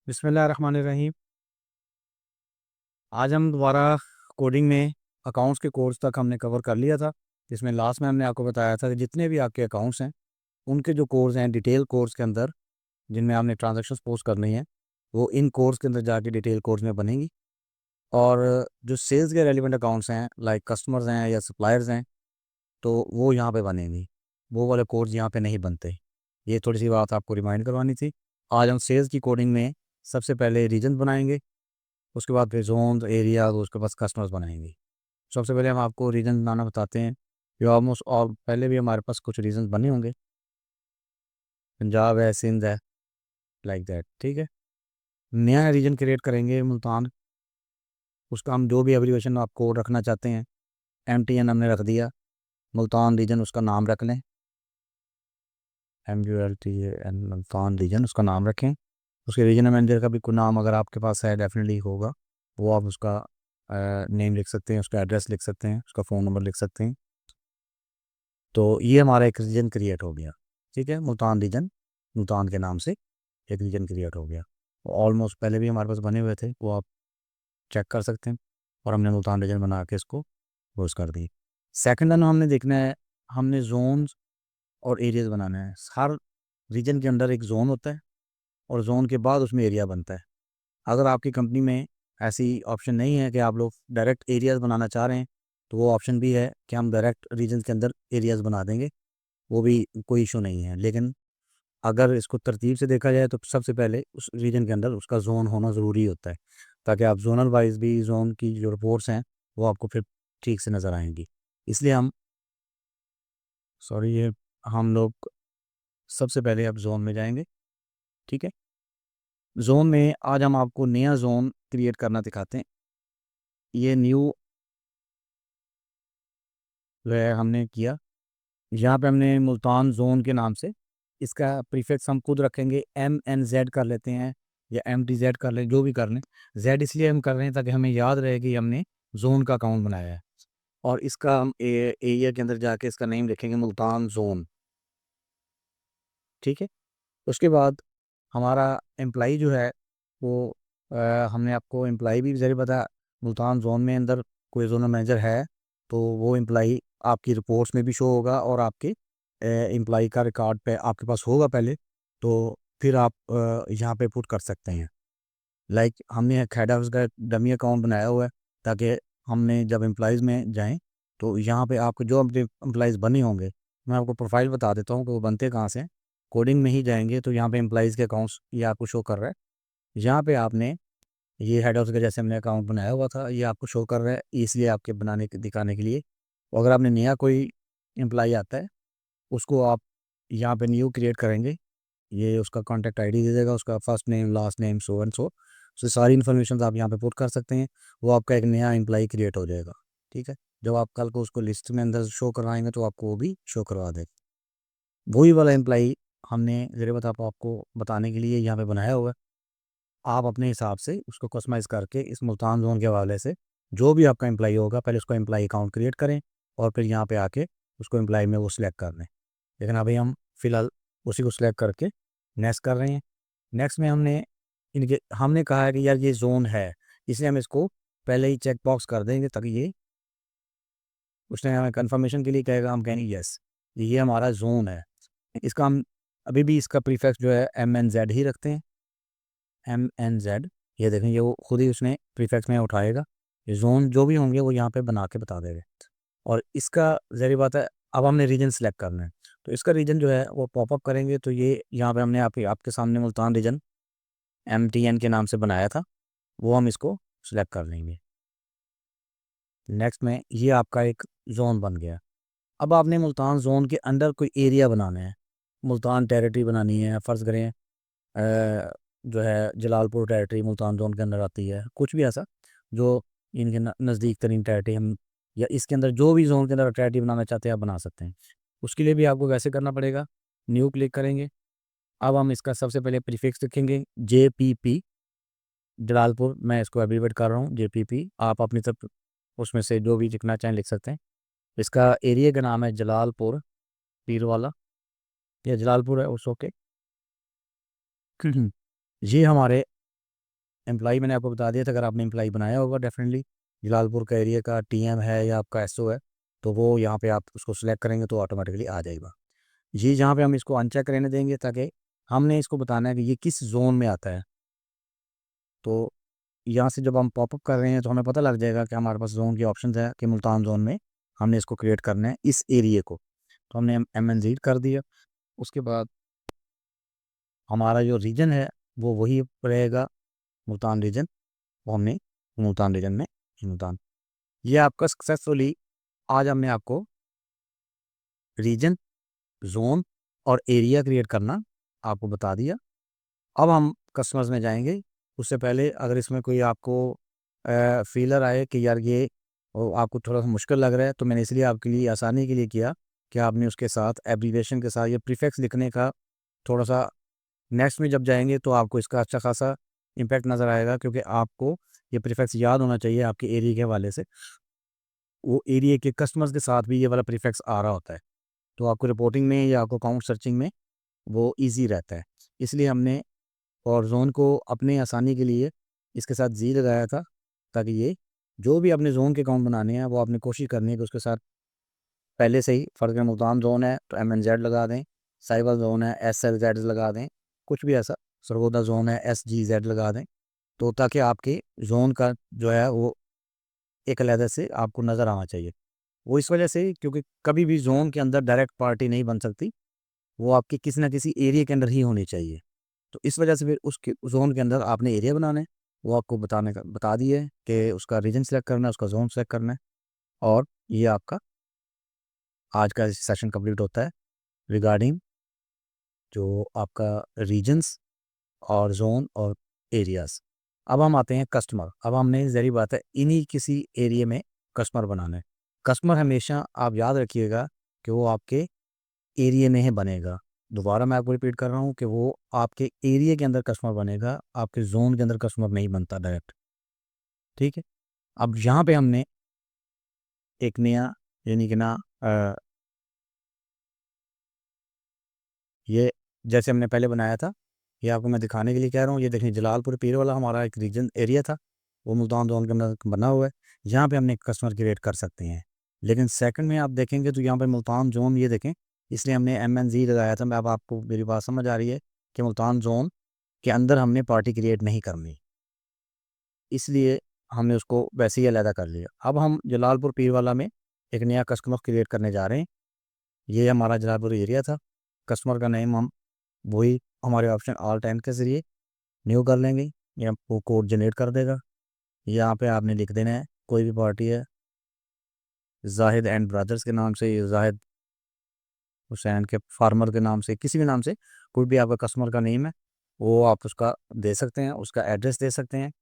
बिस्मिल्लाहिर्रहमानिर्रहीम। आज हम दोबारा कोडिंग में अकाउंट्स के कोर्स तक हमने कवर कर लिया था, जिसमें लास्ट में हमने आपको बताया था कि जितने भी आपके अकाउंट्स हैं उनके जो कोर्स हैं डिटेल कोर्स के अंदर, जिनमें आपने ट्रांजैक्शंस पोस्ट करनी है, वो इन कोर्स के अंदर जाके डिटेल कोर्स में बनेंगी। और जो सेल्स के रेलिवेंट अकाउंट्स हैं लाइक कस्टमर्स हैं या सप्लायर्स हैं, तो वो यहाँ पे बनेंगी। वो वाले कोर्स यहाँ पे नहीं बनते। ये थोड़ी सी बात आपको रिमाइंड करवानी थी। आज हम सेल्स की कोडिंग में सबसे पहले रीजन बनाएंगे, उसके बाद फिर जोन एरिया, उसके बाद कस्टमर्स बनाएंगे। सबसे पहले हम आपको रीजन बनाना बताते हैं। ये ऑलमोस्ट और पहले भी हमारे पास कुछ रीजन बने होंगे, पंजाब है, सिंध है, लाइक दैट। ठीक है, नया रीजन क्रिएट करेंगे मुल्तान। उसका हम जो भी एब्रीवेशन आप कोड रखना चाहते हैं, MTN हमने रख दिया, मुल्तान रीजन उसका नाम रख लें, MULTAN मुल्तान रीजन उसका नाम रखें। उसके रीजनल मैनेजर का भी कोई नाम अगर आपके पास है डेफिनेटली होगा, वो आप उसका नेम लिख सकते हैं, उसका एड्रेस लिख सकते हैं, उसका फ़ोन नंबर लिख सकते हैं। तो ये हमारा एक रीजन क्रिएट हो गया। ठीक है, मुल्तान रीजन, मुल्तान के नाम से एक रीजन क्रिएट हो गया। ऑलमोस्ट पहले भी हमारे पास बने हुए थे, वो आप चेक कर सकते हैं। और हमने मुल्तान रीजन बना के इसको पोस्ट कर दी। सेकंड हमने देखना है, हमने जोन्स और एरियाज़ बनाना है। हर रीजन के अंदर एक जोन होता है और जोन के बाद उसमें एरिया बनता है। अगर आपकी कंपनी में ऐसी ऑप्शन नहीं है कि आप लोग डायरेक्ट एरियाज़ बनाना चाह रहे हैं, तो वो ऑप्शन भी है कि हम डायरेक्ट रीजन के अंदर एरियाज़ बना देंगे, वो भी कोई इशू नहीं है। लेकिन अगर इसको तरतीब से देखा जाए तो सबसे पहले उस रीजन के अंदर उसका जोन होना ज़रूरी होता है, ताकि आप जोनल वाइज भी जोन की जो रिपोर्ट्स हैं वो आपको फिर ठीक से नज़र आएंगी। इसलिए हम लोग सबसे पहले अब जोन में जाएंगे। ठीक है, जोन में आज हम आपको नया जोन क्रिएट करना दिखाते हैं। ये न्यू जो है हमने किया, यहाँ पे हमने मुल्तान जोन के नाम से, इसका प्रीफिक्स हम खुद रखेंगे, MNZ कर लेते हैं या MTZ कर लें, जो भी कर लें। Z इसलिए हम कर रहे हैं ताकि हमें याद रहे कि हमने जोन का अकाउंट बनाया है। और इसका हम एरिया के अंदर जाके इसका नेम लिखेंगे मुल्तान जोन। ठीक है, उसके बाद हमारा एम्प्लाई जो है वो हमने आपको एम्प्लाई भी ज़रिए बताया। मुल्तान जोन में अंदर कोई जोनल मैनेजर है तो वो एम्प्लाई आपकी रिपोर्ट्स में भी शो होगा और आपके एम्प्लाई का रिकॉर्ड पे आपके पास होगा पहले, तो फिर आप यहाँ पे पुट कर सकते हैं। लाइक हमने हेड ऑफिस का डमी अकाउंट बनाया हुआ है, ताकि हमने जब एम्प्लॉयज़ में जाएं तो यहाँ पे आपको जो अपने एम्प्लॉयज़ बने होंगे, मैं आपको प्रोफाइल बता देता हूँ कि वो बनते कहाँ से हैं। कोडिंग में ही जाएंगे तो यहाँ पे एम्प्लॉयज़ के अकाउंट्स ये आपको शो कर रहा है। यहाँ पे आपने ये हेड ऑफिस का जैसे हमने अकाउंट बनाया हुआ था ये आपको शो कर रहा है, इसलिए आपके बनाने के दिखाने के लिए। और अगर आपने नया कोई एम्प्लॉय आता है उसको आप यहाँ पे न्यू क्रिएट करेंगे, ये उसका कॉन्टैक्ट आईडी दे देगा, उसका first name, last name, so and so सारी इन्फॉर्मेशन आप यहाँ पे पुट कर सकते हैं। वो आपका एक नया एम्प्लॉय क्रिएट हो जाएगा। ठीक है, जब आप कल को उसको लिस्ट में अंदर शो करवाएंगे तो आपको वो भी शो करवा देगा। वही वाला एम्प्लॉय हमने ज़रिए बता आपको बताने के लिए यहाँ पे बनाया हुआ है। आप अपने हिसाब से उसको कस्टमाइज़ करके इस मुल्तान जोन के हवाले से जो भी आपका एम्प्लॉय होगा पहले उसको एम्प्लॉय अकाउंट क्रिएट करें और फिर यहाँ पे आके उसको एम्प्लॉय में वो सिलेक्ट कर लें। लेकिन अभी हम फ़िलहाल उसी को सिलेक्ट करके नेक्स्ट कर रहे हैं। नेक्स्ट में हमने कहा है कि यार ये जोन है, इसलिए हम इसको पहले ही चेक बॉक्स कर देंगे ताकि ये उसने हमें कंफर्मेशन के लिए कहेगा, हम कहेंगे यस ये हमारा जोन है। इसका हम अभी भी इसका प्रीफिक्स जो है MNZ ही रखते हैं, MNZ। ये देखें ये वो खुद ही उसने प्रीफिक्स में उठाएगा, ये जोन जो भी होंगे वो यहाँ पे बना के बता देगा। और इसका ज़ाहिर बात है अब हमने रीजन सेलेक्ट करना है, तो इसका रीजन जो है वो पॉपअप करेंगे तो ये यहाँ पे हमने आपके सामने मुल्तान रीजन MTN के नाम से बनाया था, वो हम इसको सिलेक्ट कर लेंगे। नेक्स्ट में ये आपका एक जोन बन गया। अब आपने मुल्तान जोन के अंदर कोई एरिया बनाना है, मुल्तान टेरिटरी बनानी है, फ़र्ज़ करें जो है जलालपुर टेरिटरी मुल्तान जोन के अंदर आती है, कुछ भी ऐसा जो इनके नज़दीक तरीन टेरिटरी हम, या इसके अंदर जो भी जोन के अंदर टेरिटरी बनाना चाहते हैं आप बना सकते हैं। उसके लिए भी आपको वैसे करना पड़ेगा, न्यू क्लिक करेंगे। अब हम इसका सबसे पहले प्रीफिक्स लिखेंगे JPP, जलालपुर, मैं इसको एब्रीवेट कर रहा हूँ JPP। आप अपनी तरफ उसमें से जो भी लिखना चाहें लिख सकते हैं। इसका एरिया का नाम है जलालपुर पीरवाला, या जलालपुर है उस ओके। ये हमारे एम्प्लॉई मैंने आपको बता दिया था, अगर आपने एम्प्लॉई बनाया होगा डेफिनेटली जलालपुर का एरिया का टीएम है या आपका एसओ है, तो वो यहाँ पे आप उसको सिलेक्ट करेंगे तो ऑटोमेटिकली आ जाएगा। ये जहाँ पे हम इसको अनचेक रहने देंगे ताकि हमने इसको बताना है कि ये किस जोन में आता है। तो यहाँ से जब हम पॉपअप कर रहे हैं तो हमें पता लग जाएगा कि हमारे पास जोन के ऑप्शन है कि मुल्तान जोन में हमने इसको क्रिएट करना है इस एरिए को। तो हमने MNZ कर दिया। उसके बाद हमारा जो रीजन है वो वही रहेगा, मुल्तान रीजन। वो हमने मुल्तान रीजन में मुल्तान, ये आपका सक्सेसफुली आज हमने आपको रीजन, जोन और एरिया क्रिएट करना आपको बता दिया। अब हम कस्टमर्स में जाएंगे। उससे पहले अगर इसमें कोई आपको फीलर आए कि यार ये आपको थोड़ा सा मुश्किल लग रहा है, तो मैंने इसलिए आपके लिए आसानी के लिए किया कि आपने उसके साथ एब्रीविएशन के साथ ये प्रीफिक्स लिखने का थोड़ा सा नेक्स्ट में जब जाएंगे तो आपको इसका अच्छा खासा इम्पैक्ट नज़र आएगा, क्योंकि आपको ये प्रीफिक्स याद होना चाहिए आपके एरिया के हवाले से। वो एरिया के कस्टमर्स के साथ भी ये वाला प्रीफिक्स आ रहा होता है, तो आपको रिपोर्टिंग में या आपको अकाउंट सर्चिंग में वो ईजी रहता है। इसलिए हमने और जोन को अपने आसानी के लिए इसके साथ जी लगाया था, ताकि ये जो भी अपने जोन के अकाउंट बनाने हैं वो आपने कोशिश करनी है कि उसके साथ पहले से ही, फर्ज मुल्तान जोन है तो MNZ लगा दें, साइबर जोन है SLZ लगा दें, कुछ भी ऐसा, सरगोदा जोन है SGZ लगा दें, तो ताकि आपके जोन का जो है वो एक अलहदा से आपको नज़र आना चाहिए। वो इस वजह से क्योंकि कभी भी जोन के अंदर डायरेक्ट पार्टी नहीं बन सकती, वो आपके किसी ना किसी एरिया के अंदर ही होनी चाहिए। तो इस वजह से फिर उसके जोन के अंदर आपने एरिया बनाना है, वो आपको बता दिए कि उसका रीजन सेलेक्ट करना है, उसका जोन सेलेक्ट करना है। और ये आपका आज का सेशन कंप्लीट होता है रिगार्डिंग जो आपका रीजन्स और जोन और एरियाज। अब हम आते हैं कस्टमर। अब हमने ज़ाहिर बात है इन्हीं किसी एरिया में कस्टमर बनाना है। कस्टमर हमेशा आप याद रखिएगा कि वो आपके एरिया में ही बनेगा। दोबारा मैं आपको रिपीट कर रहा हूँ कि वो आपके एरिया के अंदर कस्टमर बनेगा, आपके जोन के अंदर कस्टमर नहीं बनता डायरेक्ट। ठीक है। अब यहाँ पे हमने एक नया यानी कि ना ये जैसे हमने पहले बनाया था, ये आपको मैं दिखाने के लिए कह रहा हूँ। ये देखिए जलालपुर पीर वाला हमारा एक रीजन एरिया था, वो मुल्तान जोन के अंदर बना हुआ है। यहाँ पे हमने कस्टमर क्रिएट कर सकते हैं। लेकिन सेकंड में आप देखेंगे तो यहाँ पे मुल्तान जोन, ये देखें, इसलिए हमने MNZ लगाया था। मैं अब आपको मेरी बात समझ आ रही है कि मुल्तान जोन के अंदर हमने पार्टी क्रिएट नहीं करनी, इसलिए हमने उसको वैसे ही अलहदा कर लिया। अब हम जलालपुर पीर वाला में एक नया कस्टमर क्रिएट करने जा रहे हैं। ये हमारा जलालपुर एरिया था। कस्टमर का नेम हम वही हमारे ऑप्शन ऑल टाइम के ज़रिए न्यू कर लेंगे, या वो कोड जनरेट कर देगा। यहाँ पे आपने लिख देना है कोई भी पार्टी है, जाहिद एंड ब्रदर्स के नाम से, जाहिद हुसैन के फार्मर के नाम से, किसी भी नाम से कोई भी आपका कस्टमर का नेम है वो आप उसका दे सकते हैं, उसका एड्रेस दे सकते हैं।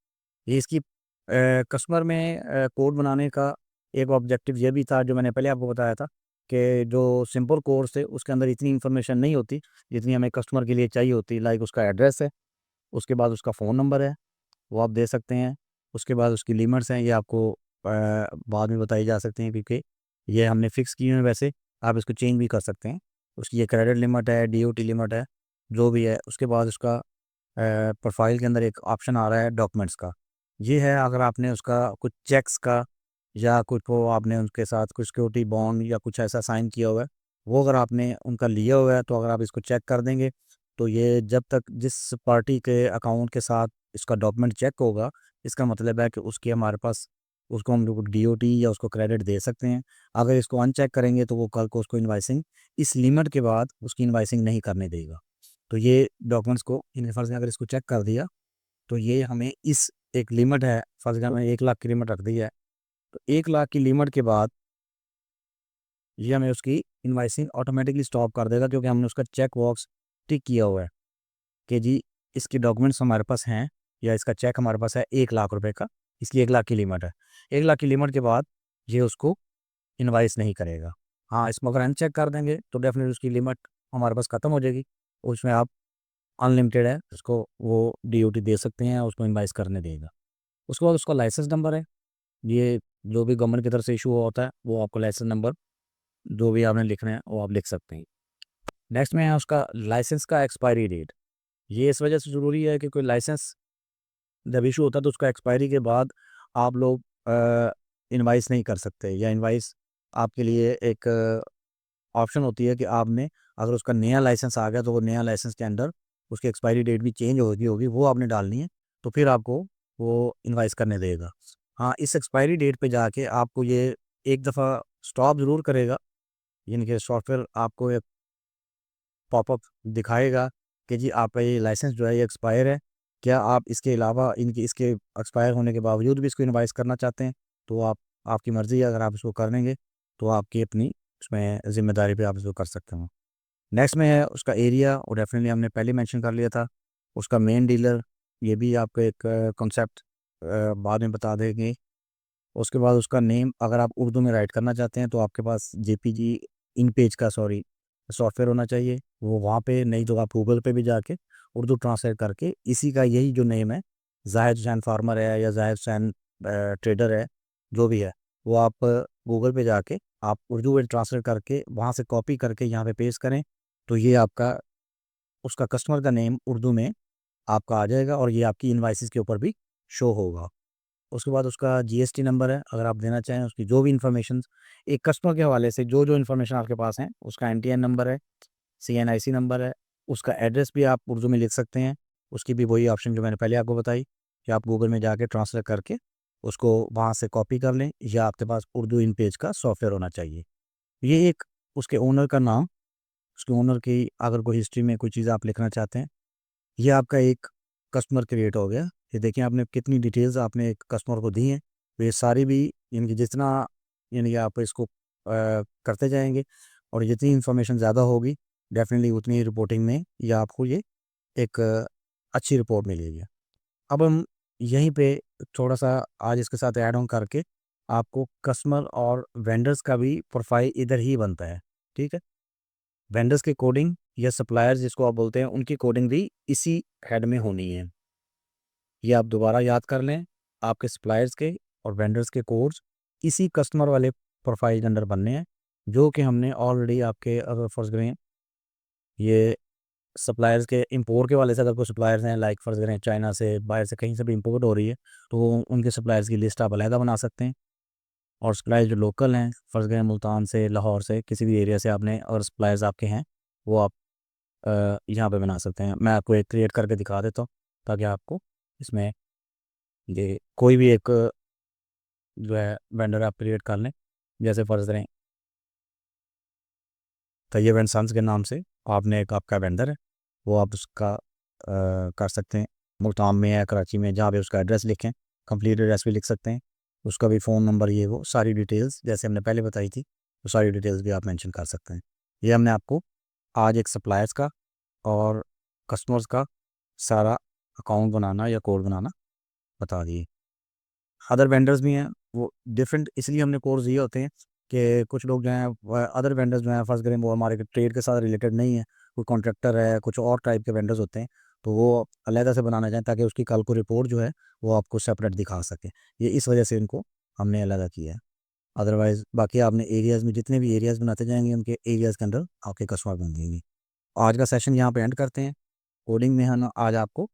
ये इसकी कस्टमर में कोड बनाने का एक ऑब्जेक्टिव ये भी था जो मैंने पहले आपको बताया था कि जो सिंपल कोर्स थे उसके अंदर इतनी इन्फॉर्मेशन नहीं होती जितनी हमें कस्टमर के लिए चाहिए होती। लाइक उसका एड्रेस है, उसके बाद उसका फ़ोन नंबर है, वो आप दे सकते हैं। उसके बाद उसकी लिमिट्स हैं, ये आपको बाद में बताई जा सकती हैं, क्योंकि ये हमने फ़िक्स की हुई है। वैसे आप इसको चेंज भी कर सकते हैं। उसकी ये क्रेडिट लिमिट है, DOT लिमिट है, जो भी है। उसके बाद उसका प्रोफाइल के अंदर एक ऑप्शन आ रहा है डॉक्यूमेंट्स का। ये है अगर आपने उसका कुछ चेक्स का या कुछ वो आपने उनके साथ कुछ सिक्योरिटी बॉन्ड या कुछ ऐसा साइन किया हुआ है, वो अगर आपने उनका लिया हुआ है, तो अगर आप इसको चेक कर देंगे तो ये जब तक जिस पार्टी के अकाउंट के साथ इसका डॉक्यूमेंट चेक होगा, इसका मतलब है कि उसकी हमारे पास उसको हम लोग DOT या उसको क्रेडिट दे सकते हैं। अगर इसको अनचेक करेंगे तो वो कल को उसको इन्वाइसिंग इस लिमिट के बाद उसकी इन्वाइसिंग नहीं करने देगा। तो ये डॉक्यूमेंट्स को इन फर्ज में अगर इसको चेक कर दिया तो ये हमें इस एक लिमिट है, फर्ज में 1 लाख की लिमिट रख दी है, तो 1 लाख की लिमिट के बाद ये हमें उसकी इन्वाइसिंग ऑटोमेटिकली स्टॉप कर देगा, क्योंकि हमने उसका चेक बॉक्स टिक किया हुआ है कि जी इसके डॉक्यूमेंट्स हमारे पास हैं या इसका चेक हमारे पास है 1 लाख रुपए का, इसकी 1 लाख की लिमिट है। 1 लाख की लिमिट के बाद ये उसको इन्वाइस नहीं करेगा। हाँ, इसमें अगर अनचेक कर देंगे तो डेफिनेटली उसकी लिमिट हमारे पास ख़त्म हो जाएगी। उसमें आप अनलिमिटेड है, उसको वो DOT दे सकते हैं, उसको इन्वाइस करने देगा। उसके बाद उसका लाइसेंस नंबर है, ये जो भी गवर्नमेंट की तरफ से इशू होता है वो आपको लाइसेंस नंबर जो भी आपने लिखना है वो आप लिख सकते हैं। नेक्स्ट में है उसका लाइसेंस का एक्सपायरी डेट। ये इस वजह से ज़रूरी है कि कोई लाइसेंस जब इशू होता है तो उसका एक्सपायरी के बाद आप लोग इनवाइस नहीं कर सकते, या इनवाइस आपके लिए एक ऑप्शन होती है कि आपने, अगर उसका नया लाइसेंस आ गया तो वो नया लाइसेंस के अंदर उसकी एक्सपायरी डेट भी चेंज होगी होगी वो आपने डालनी है, तो फिर आपको वो इनवाइस करने देगा। हाँ, इस एक्सपायरी डेट पे जाके आपको ये एक दफ़ा स्टॉप ज़रूर करेगा, यानी कि सॉफ्टवेयर आपको एक पॉपअप दिखाएगा कि जी आपका ये लाइसेंस जो है ये एक्सपायर है, क्या आप इसके अलावा इनकी इसके एक्सपायर होने के बावजूद भी इसको इनवाइस करना चाहते हैं, तो आप, आपकी मर्ज़ी है, अगर आप इसको करेंगे तो आपकी अपनी उसमें ज़िम्मेदारी पे आप इसको कर सकते हो। नेक्स्ट में है उसका एरिया, और डेफिनेटली हमने पहले मेंशन कर लिया था। उसका मेन डीलर, ये भी आपको एक कॉन्सेप्ट बाद में बता देंगे। उसके बाद उसका नेम, अगर आप उर्दू में राइट करना चाहते हैं तो आपके पास जेपीजी इन पेज का सॉफ्टवेयर होना चाहिए, वो वहाँ पे, नहीं तो आप गूगल पे भी जाके उर्दू ट्रांसलेट करके इसी का यही जो नेम है, जाहिद हुसैन फार्मर है या जाहिद हुसैन ट्रेडर है, जो भी है, वो आप गूगल पे जाके आप उर्दू में ट्रांसलेट करके वहाँ से कॉपी करके यहाँ पे पेस्ट करें, तो ये आपका उसका कस्टमर का नेम उर्दू में आपका आ जाएगा और ये आपकी इनवाइसेस के ऊपर भी शो होगा। उसके बाद उसका जीएसटी नंबर है, अगर आप देना चाहें उसकी जो भी इन्फॉर्मेशन एक कस्टमर के हवाले से जो जो इन्फॉर्मेशन आपके पास है, उसका एनटीएन नंबर है, सीएनआईसी नंबर है, उसका एड्रेस भी आप उर्दू में लिख सकते हैं। उसकी भी वही ऑप्शन जो मैंने पहले आपको बताई कि आप गूगल में जाके ट्रांसलेट करके उसको वहाँ से कॉपी कर लें, या आपके पास उर्दू इन पेज का सॉफ्टवेयर होना चाहिए। ये एक उसके ओनर का नाम, उसके ओनर की अगर कोई हिस्ट्री में कोई चीज़ आप लिखना चाहते हैं, ये आपका एक कस्टमर क्रिएट हो गया। ये देखिए आपने कितनी डिटेल्स आपने एक कस्टमर को दी हैं, तो ये सारी भी, यानी कि जितना, यानी कि आप इसको करते जाएंगे और जितनी इन्फॉर्मेशन ज़्यादा होगी, डेफिनेटली उतनी रिपोर्टिंग में या आपको ये एक अच्छी रिपोर्ट मिलेगी। अब हम यहीं पे थोड़ा सा आज इसके साथ ऐड ऑन करके आपको कस्टमर और वेंडर्स का भी प्रोफाइल इधर ही बनता है, ठीक है। वेंडर्स की कोडिंग या सप्लायर्स जिसको आप बोलते हैं, उनकी कोडिंग भी इसी हेड में होनी है। ये आप दोबारा याद कर लें, आपके सप्लायर्स के और वेंडर्स के कोड्स इसी कस्टमर वाले प्रोफाइल के अंदर बनने हैं, जो कि हमने ऑलरेडी आपके, अगर फर्ज करें ये सप्लायर्स के इंपोर्ट के वाले से, अगर कोई सप्लायर्स हैं लाइक फर्ज करें चाइना से, बाहर से कहीं से भी इंपोर्ट हो रही है, तो उनके सप्लायर्स की लिस्ट आप अलहदा बना सकते हैं। और सप्लायर्स जो लोकल हैं, फर्ज करें मुल्तान से, लाहौर से, किसी भी एरिया से आपने, और सप्लायर्स आपके हैं, वो आप यहाँ पे बना सकते हैं। मैं आपको एक क्रिएट करके दिखा देता हूँ ताकि आपको इसमें ये कोई भी एक जो है वेंडर आप क्रिएट कर लें। जैसे फ़र्ज़ करें तैयब एंड सन्स के नाम से आपने एक आपका वेंडर है, वो आप उसका कर सकते हैं। मुल्तान में या कराची में, जहाँ पे उसका एड्रेस लिखें, कंप्लीट एड्रेस भी लिख सकते हैं, उसका भी फ़ोन नंबर, ये वो सारी डिटेल्स जैसे हमने पहले बताई थी, वो सारी डिटेल्स भी आप मेंशन कर सकते हैं। ये हमने आपको आज एक सप्लायर्स का और कस्टमर्स का सारा अकाउंट बनाना या कोड बनाना बता दिए। अदर वेंडर्स भी हैं, वो डिफरेंट इसलिए हमने कोर्स दिए होते हैं कि कुछ लोग जो हैं, अदर वेंडर्स जो हैं, फर्स्ट करें वो हमारे ट्रेड के साथ रिलेटेड नहीं है, कोई कॉन्ट्रैक्टर है, कुछ और टाइप के वेंडर्स होते हैं, तो वो अलहदा से बनाना चाहें ताकि उसकी कल को रिपोर्ट जो है वो आपको सेपरेट दिखा सके। ये इस वजह से इनको हमने अलहदा किया है। अदरवाइज़ बाकी आपने एरियाज़ में जितने भी एरियाज़ बनाते जाएंगे, उनके एरियाज़ के अंदर आपके कस्टमर बन जाएंगे। आज का सेशन यहाँ पे एंड करते हैं। कोडिंग में हम आज आपको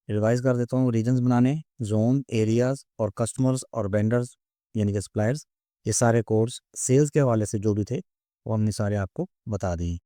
रिवाइज़ कर देता हूँ, रीजन्स बनाने, ज़ोन, एरियाज़ और कस्टमर्स और वेंडर्स यानी कि सप्लायर्स, ये सारे कोड्स सेल्स के हवाले से जो भी थे वो हमने सारे आपको बता दिए।